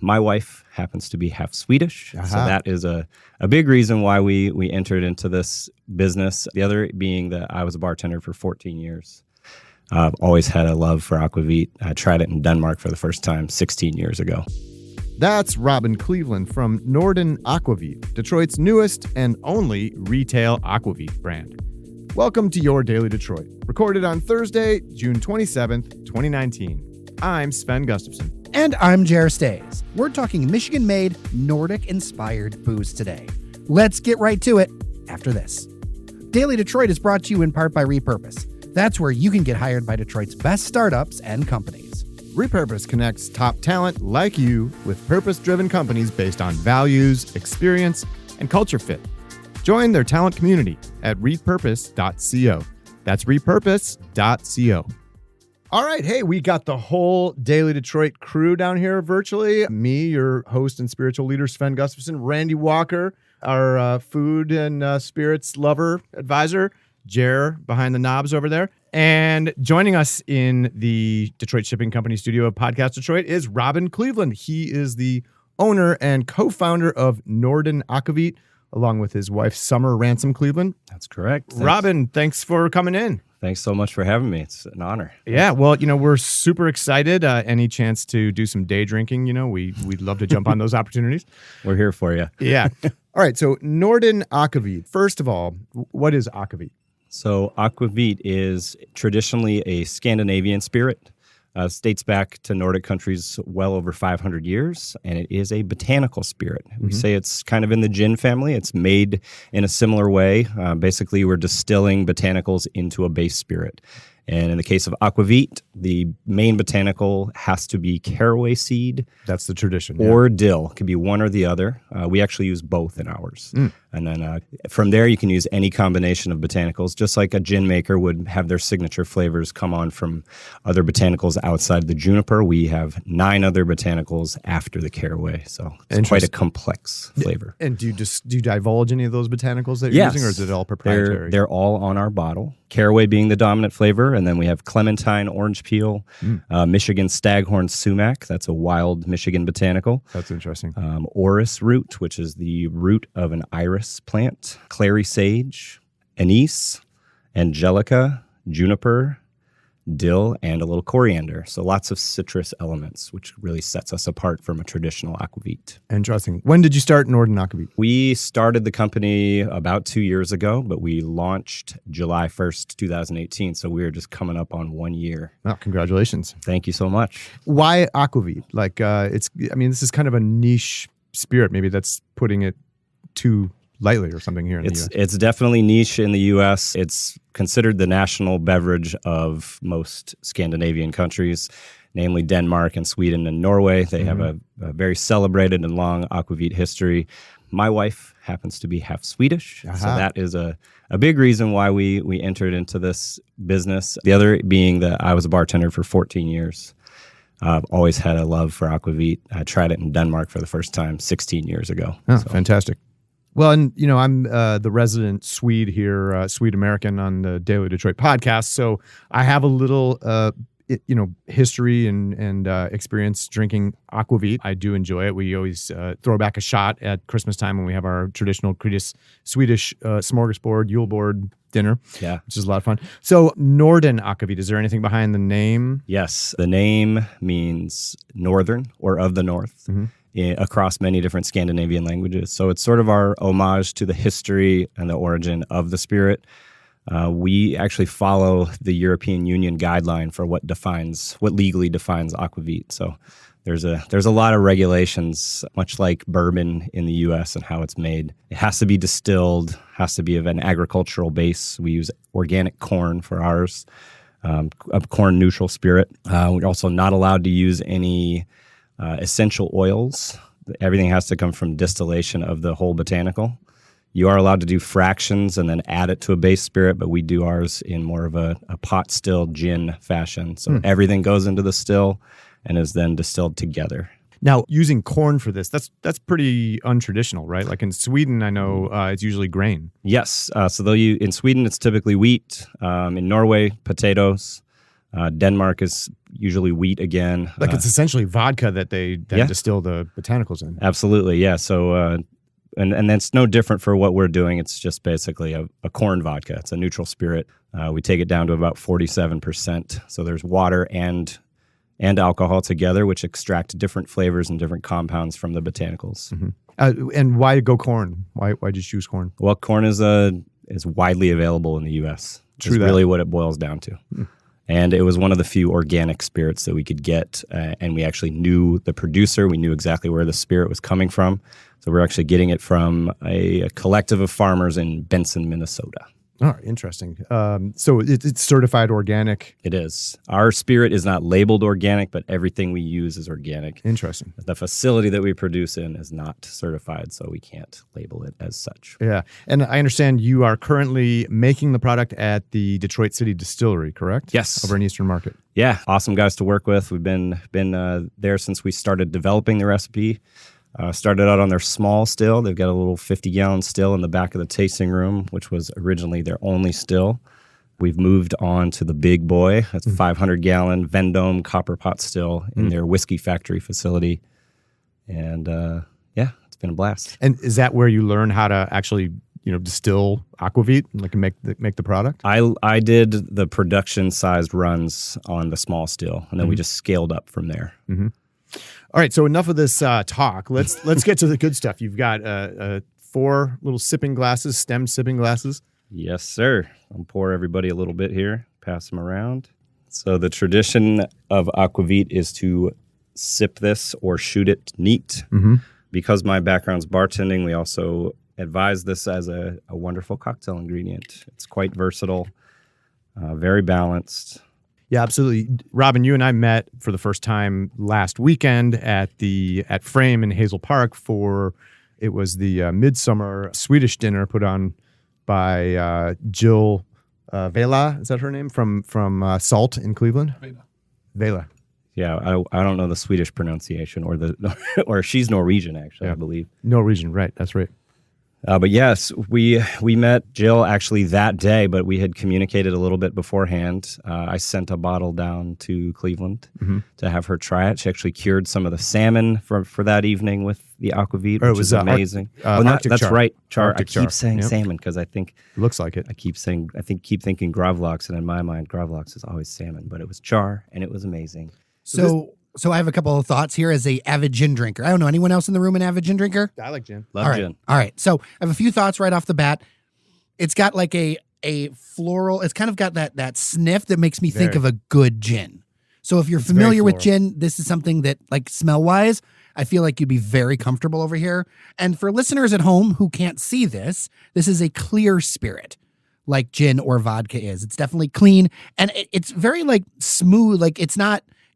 My wife happens to be half Swedish, so that is a big reason why we entered into this business. The other being that I was a bartender for 14 years. I've always had a love for aquavit. I tried it in Denmark for the first time 16 years ago. That's Robyn Cleveland from Norden Aquavit, Detroit's newest and only retail aquavit brand. Welcome to Your Daily Detroit, recorded on Thursday, June 27th, 2019. I'm Sven Gustafson. And I'm Jer Stays. We're talking Michigan-made, Nordic-inspired booze today. Let's get right to it after this. Daily Detroit is brought to you in part by Repurpose. That's where you can get hired by Detroit's best startups and companies. Repurpose connects top talent like you with purpose-driven companies based on values, experience, and culture fit. Join their talent community at repurpose.co. That's repurpose.co. All right, hey, we got the whole Daily Detroit crew down here virtually. Me, your host and spiritual leader, Sven Gustafson, Randy Walker, our food and spirits lover advisor, Jer behind the knobs over there. And joining us in the Detroit Shipping Company studio of Podcast Detroit is Robyn Cleveland. He is the owner and co-founder of Norden Aquavit, along with his wife, Summer Ransom Cleveland. That's correct. Robyn, thanks for coming in. Thanks so much for having me. It's an honor. Yeah, well, we're super excited. Any chance to do some day drinking, we'd love to jump on those opportunities. We're here for you. Yeah. All right, so Norden Aquavit. First of all, what is aquavit? So aquavit is traditionally a Scandinavian spirit. Dates back to Nordic countries well over 500 years, and it is a botanical spirit. We say it's kind of in the gin family. It's made in a similar way. Basically, we're distilling botanicals into a base spirit. And in the case of aquavit, the main botanical has to be caraway seed. That's the tradition. Or dill. It could be one or the other. We actually use both in ours. And then from there, you can use any combination of botanicals, just like a gin maker would have their signature flavors come on from other botanicals outside the juniper. We have 9 other botanicals after the caraway. So it's quite a complex flavor. And do you divulge any of those botanicals that you're using, or is it all proprietary? They're all on our bottle. Caraway being the dominant flavor, and then we have clementine, orange peel, Michigan staghorn sumac. That's a wild Michigan botanical. That's interesting. Orris root, which is the root of an iris plant, clary sage, anise, angelica, juniper, dill, and a little coriander. So lots of citrus elements, which really sets us apart from a traditional aquavit. Interesting. When did you start Norden Aquavit? We started the company about 2 years ago, but we launched July 1st, 2018. So we were just coming up on 1 year. Oh, congratulations. Thank you so much. Why aquavit? This is kind of a niche spirit. Maybe that's putting it too lightly or something here in the U.S. It's definitely niche in the U.S. It's considered the national beverage of most Scandinavian countries, namely Denmark and Sweden and Norway. They have a very celebrated and long aquavit history. My wife happens to be half Swedish, so that is a big reason why we entered into this business. The other being that I was a bartender for 14 years. I've always had a love for aquavit. I tried it in Denmark for the first time 16 years ago. Oh, fantastic. Well, and I'm the resident Swede here, Swede-American on the Daily Detroit podcast. So I have a little, history and experience drinking aquavit. I do enjoy it. We always throw back a shot at Christmas time when we have our traditional Swedish smorgasbord, Yule board dinner, which is a lot of fun. So Norden Aquavit, is there anything behind the name? Yes, the name means northern or of the north. Across many different Scandinavian languages. So it's sort of our homage to the history and the origin of the spirit. We actually follow the European Union guideline for what legally defines aquavit. So there's a lot of regulations, much like bourbon in the U.S. and how it's made. It has to be distilled, has to be of an agricultural base. We use organic corn for ours, a corn-neutral spirit. We're also not allowed to use any essential oils. Everything has to come from distillation of the whole botanical. You are allowed to do fractions and then add it to a base spirit, but we do ours in more of a pot still gin fashion. So everything goes into the still and is then distilled together. Now, using corn for this, that's pretty untraditional, right? Like in Sweden, I know it's usually grain. Yes. So in Sweden, it's typically wheat. In Norway, potatoes. Denmark is usually wheat again. Like it's essentially vodka that they distill the botanicals in. Absolutely, yeah. So, and that's no different for what we're doing. It's just basically a corn vodka. It's a neutral spirit. We take it down to about 47%. So there's water and alcohol together, which extract different flavors and different compounds from the botanicals. And why go corn? Why did you choose corn? Well, corn is widely available in the U.S. True, that's really what it boils down to. And it was one of the few organic spirits that we could get, and we actually knew the producer. We knew exactly where the spirit was coming from. So we're actually getting it from a collective of farmers in Benson, Minnesota. Oh, interesting. So it's certified organic? It is. Our spirit is not labeled organic, but everything we use is organic. Interesting. The facility that we produce in is not certified, so we can't label it as such. Yeah. And I understand you are currently making the product at the Detroit City Distillery, correct? Yes. Over in Eastern Market. Yeah. Awesome guys to work with. We've been there since we started developing the recipe. Started out on their small still. They've got a little 50-gallon still in the back of the tasting room, which was originally their only still. We've moved on to the big boy. That's a 500-gallon Vendome copper pot still in their whiskey factory facility. And it's been a blast. And is that where you learn how to actually, distill aquavit, like make the product? I did the production-sized runs on the small still, and then we just scaled up from there. All right, so enough of this talk. Let's get to the good stuff. You've got 4 little stemmed sipping glasses. Yes, sir. I'll pour everybody a little bit here, pass them around. So the tradition of aquavit is to sip this or shoot it neat. Because my background's bartending, we also advise this as a wonderful cocktail ingredient. It's quite versatile, very balanced. Yeah, absolutely. Robyn, you and I met for the first time last weekend at Frame in Hazel Park it was the midsummer Swedish dinner put on by Jill Vedaa. Is that her name? From Salt in Cleveland? Vedaa. Yeah, I don't know the Swedish pronunciation or she's Norwegian actually, I believe. Norwegian, right? That's right. But yes, we met Jill actually that day, but we had communicated a little bit beforehand. I sent a bottle down to Cleveland to have her try it. She actually cured some of the salmon for that evening with the aquavit, which was amazing. That's char. Right, char. Arctic I keep char. saying salmon because I think it looks like it. I keep thinking gravlax, and in my mind, gravlax is always salmon, but it was char, and it was amazing. So I have a couple of thoughts here as a avid gin drinker. I don't know, anyone else in the room an avid gin drinker? I like gin. Love gin. All right. So I have a few thoughts right off the bat. It's got like a floral, it's kind of got that sniff that makes me think of a good gin. So if you're familiar with gin, this is something that, like, smell-wise, I feel like you'd be very comfortable over here. And for listeners at home who can't see this is a clear spirit, like gin or vodka is. It's definitely clean, and it's very, like, smooth. Like, it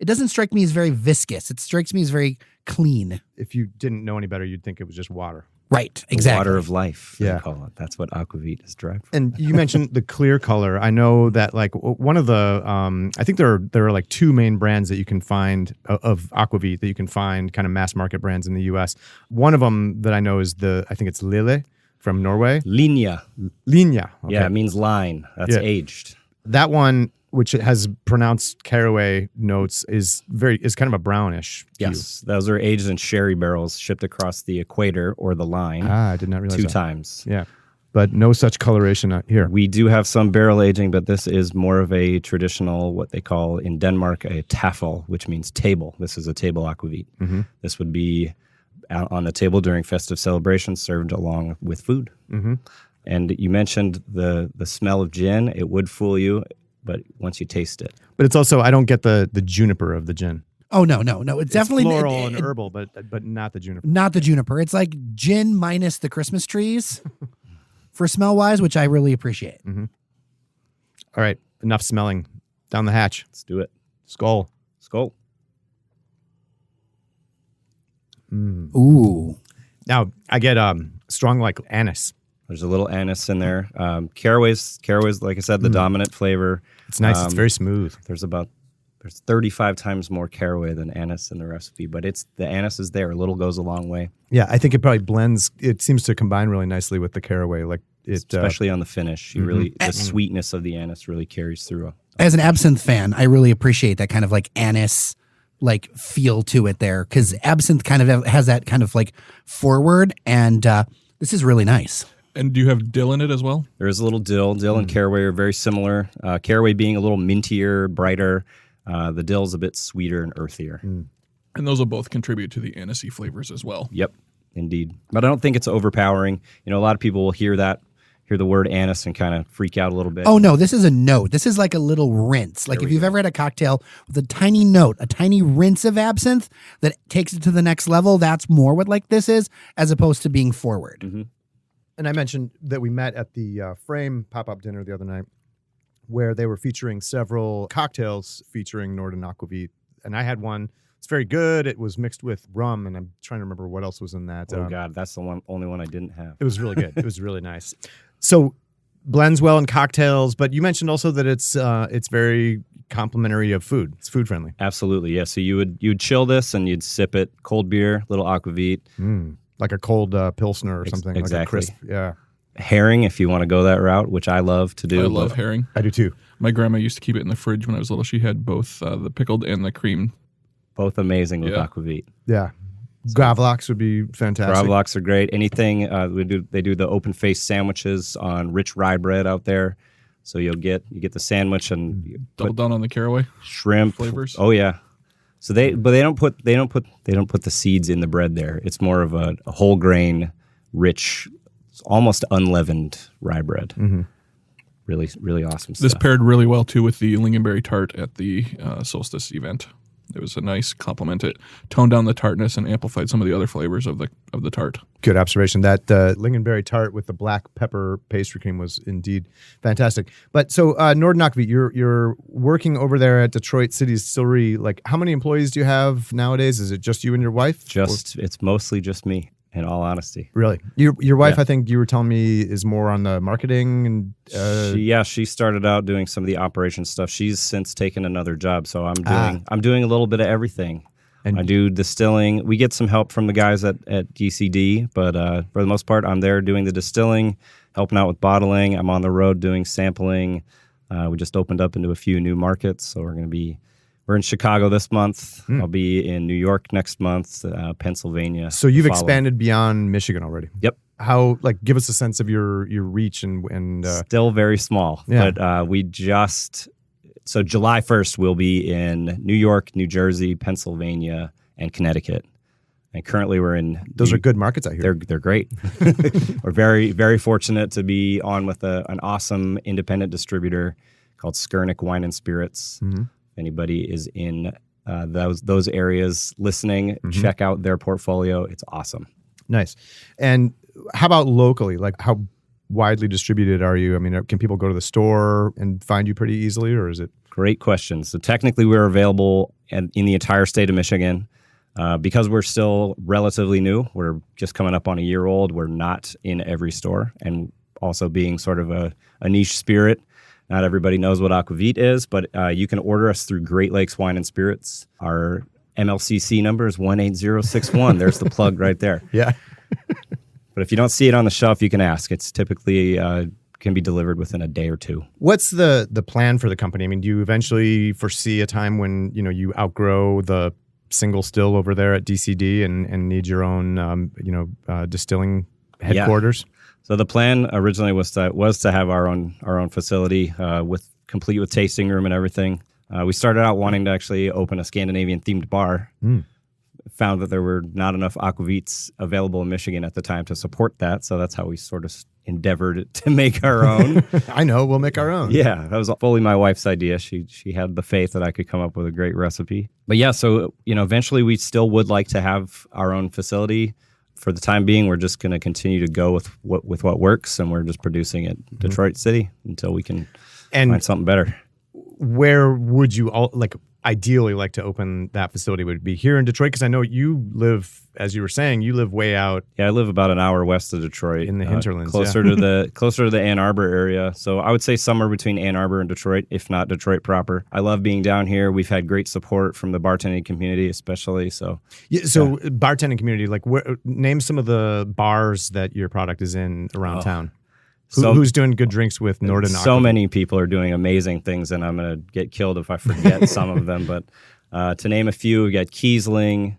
doesn't strike me as very viscous. It strikes me as very clean. If you didn't know any better, you'd think it was just water. Right, exactly. The water of life, they call it. That's what aquavit is derived from. And you mentioned the clear color. I know that, like, one of the, I think there are like 2 main brands that you can find of aquavit that you can find, kind of mass market brands in the U.S. One of them that I know is I think it's Lille from Norway. Linja. Okay. Yeah, it means line. That's aged. That one, which has pronounced caraway notes, is kind of a brownish hue. Yes, those are aged in sherry barrels shipped across the equator or the line. I did not realize 2 that. times. Yeah, but no such coloration here. We do have some barrel aging, but this is more of a traditional, what they call in Denmark, a tafel, which means table. This is a table aquavit. This would be out on the table during festive celebrations, served along with food. And you mentioned the smell of gin. It would fool you, but once you taste it. But it's also, I don't get the juniper of the gin. Oh, no. It's definitely floral and herbal, but not the juniper. Not the juniper. It's like gin minus the Christmas trees for smell-wise, which I really appreciate. All right, enough smelling. Down the hatch. Let's do it. Skull. Ooh. Now, I get strong, like, anise. There's a little anise in there. Caraway's, like I said, the dominant flavor. It's nice. It's very smooth. There's 35 times more caraway than anise in the recipe, but the anise is there. A little goes a long way. Yeah, I think it probably blends. It seems to combine really nicely with the caraway, especially on the finish. The sweetness of the anise really carries through As an absinthe fan, I really appreciate that kind of like anise like feel to it there, because absinthe kind of has that kind of like forward, and this is really nice. And do you have dill in it as well? There is a little dill. Dill and caraway are very similar. Caraway being a little mintier, brighter. The dill's a bit sweeter and earthier. And those will both contribute to the anisey flavors as well. Yep, indeed. But I don't think it's overpowering. You know, a lot of people will hear the word anise and kind of freak out a little bit. Oh, no, this is a note. This is like a little rinse. Like if you've ever had a cocktail with a tiny note, a tiny rinse of absinthe that takes it to the next level, that's more what like this is, as opposed to being forward. Mm-hmm. And I mentioned that we met at the Frame pop-up dinner the other night where they were featuring several cocktails featuring Norden Aquavit. And I had one. It's very good. It was mixed with rum, and I'm trying to remember what else was in that. Oh, God, that's the only one I didn't have. It was really good. It was really nice. So blends well in cocktails, but you mentioned also that it's very complimentary of food. It's food friendly. Absolutely, yeah. So you'd chill this and you'd sip it, cold beer, little aquavit. Like a cold Pilsner or something. Exactly. Like a crisp. Yeah. Herring, if you want to go that route, which I love to do. I love herring. I do too. My grandma used to keep it in the fridge when I was little. She had both the pickled and the cream. Both amazing with aquavit. Yeah. Gravlax would be fantastic. Gravlax are great. Anything they do the open face sandwiches on rich rye bread out there. So you get the sandwich and you double down on the caraway shrimp flavors. Oh yeah. So they don't put the seeds in the bread there. It's more of a whole grain, rich, almost unleavened rye bread. Mm-hmm. Really, really awesome stuff. This paired really well too with the lingonberry tart at the solstice event. It was a nice compliment. It toned down the tartness and amplified some of the other flavors of the tart. Good observation. That lingonberry tart with the black pepper pastry cream was indeed fantastic. But so Norden Aquavit, you're working over there at Detroit City Distillery. Like, how many employees do you have nowadays? Is it just you and your wife? It's mostly just me. In all honesty, really, your wife, yeah. I think you were telling me, is more on the marketing and. She started out doing some of the operation stuff. She's since taken another job, so I'm doing a little bit of everything. And I do distilling. We get some help from the guys at DCD, but for the most part, I'm there doing the distilling, helping out with bottling. I'm on the road doing sampling. We just opened up into a few new markets, so we're in Chicago this month. I'll be in New York next month, Pennsylvania. So you've expanded beyond Michigan already. Yep. How, give us a sense of your reach and still very small. Yeah. But so July 1st we'll be in New York, New Jersey, Pennsylvania, and Connecticut. And currently we're in. Those are good markets, I hear. They're great. We're very, very fortunate to be on with an awesome independent distributor called Skurnik Wine and Spirits. Mm-hmm. Anybody is in those areas listening, check out their portfolio. It's awesome. Nice. And how about locally? Like, how widely distributed are you? I mean, can people go to the store and find you pretty easily, or is it? Great question. So technically we're available in the entire state of Michigan. Because we're still relatively new, we're just coming up on a year old, we're not in every store. And also being sort of a niche spirit, not everybody knows what aquavit is, but you can order us through Great Lakes Wine and Spirits. Our MLCC number is 18061. There's the plug right there. Yeah. But if you don't see it on the shelf, you can ask. It's typically can be delivered within a day or two. What's the plan for the company? I mean, do you eventually foresee a time when you outgrow the single still over there at DCD and need your own distilling headquarters? Yeah. So the plan originally was to have our own facility complete with tasting room and everything. We started out wanting to actually open a Scandinavian themed bar. Found that there were not enough aquavits available in Michigan at the time to support that, so that's how we sort of endeavored to make our own. I know, we'll make our own. Yeah, that was fully my wife's idea. She had the faith that I could come up with a great recipe. But yeah, so eventually we still would like to have our own facility. For the time being, we're just going to continue to go with what works, and we're just producing at Detroit City until we can find something better. Where would you ideally like to open that facility? Would it be here in Detroit? Because I know you live, as you were saying, way out. Yeah, I live about an hour west of Detroit, in the hinterlands, closer to the Ann Arbor area. So I would say somewhere between Ann Arbor and Detroit, if not Detroit proper. I love being down here. We've had great support from the bartending community, especially. So bartending community, name some of the bars that your product is in around town. Who's doing good drinks with Norden Aquavit? So many people are doing amazing things, and I'm going to get killed if I forget some of them. But to name a few, we got Kiesling.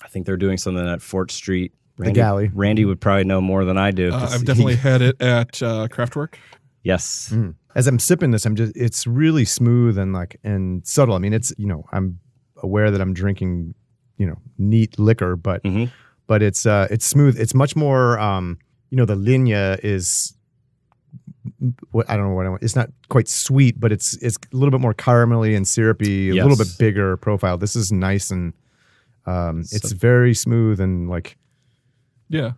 I think they're doing something at Fort Street. The Galley. Randy would probably know more than I do. I've definitely had it at Craftwork. Yes. As I'm sipping this, it's really smooth and subtle. I mean, it's, I'm aware that I'm drinking, neat liquor, but it's smooth. It's much more, the linea is, I don't know what I want. It's not quite sweet, but it's a little bit more caramelly and syrupy, a little bit bigger profile. This is nice and it's very smooth and yeah.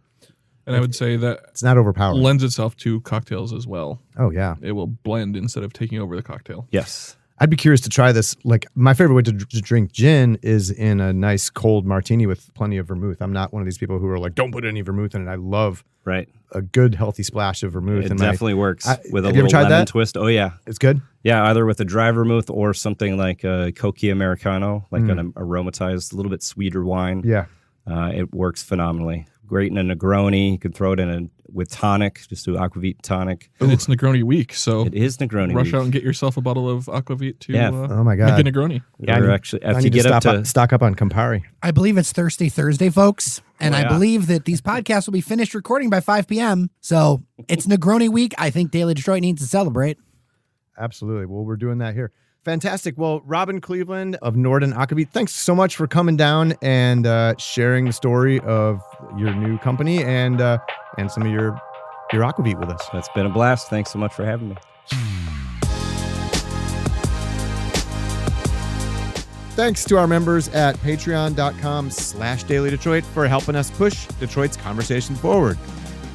And I would say that it's not overpowering. Lends itself to cocktails as well. Oh, yeah. It will blend instead of taking over the cocktail. Yes. I'd be curious to try this. My favorite way to drink gin is in a nice cold martini with plenty of vermouth. I'm not one of these people who are like, don't put any vermouth in it. I love a good, healthy splash of vermouth. It definitely works with a have you little ever tried lemon that? twist. Oh, yeah. It's good? Yeah, either with a dry vermouth or something like a Cochi Americano, like an aromatized, a little bit sweeter wine. Yeah. It works phenomenally. Great in a Negroni. You could throw it in with tonic, just do Aquavit tonic. And it's Negroni week, so it is Negroni rush week. out and get yourself a bottle of Aquavit to oh my God. make a Negroni. Yeah, I need to stock up on Campari. I believe it's Thirsty Thursday, folks. And I believe that these podcasts will be finished recording by 5 p.m. So it's Negroni week. I think Daily Detroit needs to celebrate. Absolutely. Well, we're doing that here. Fantastic. Well, Robyn Cleveland of Norden Aquavit, thanks so much for coming down and sharing the story of your new company and some of your Aquavit with us. It's been a blast. Thanks so much for having me. Thanks to our members at patreon.com/dailydetroit for helping us push Detroit's conversation forward.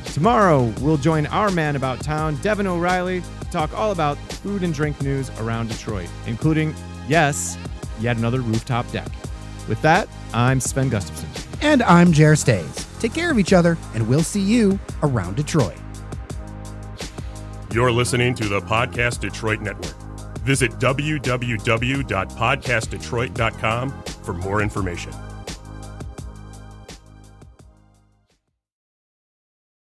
Tomorrow, we'll join our man about town, Devin O'Reilly, to talk all about food and drink news around Detroit, including, yes, yet another rooftop deck. With that, I'm Sven Gustafson. And I'm Jer Stays. Take care of each other, and we'll see you around Detroit. You're listening to the Podcast Detroit Network. Visit www.podcastdetroit.com for more information.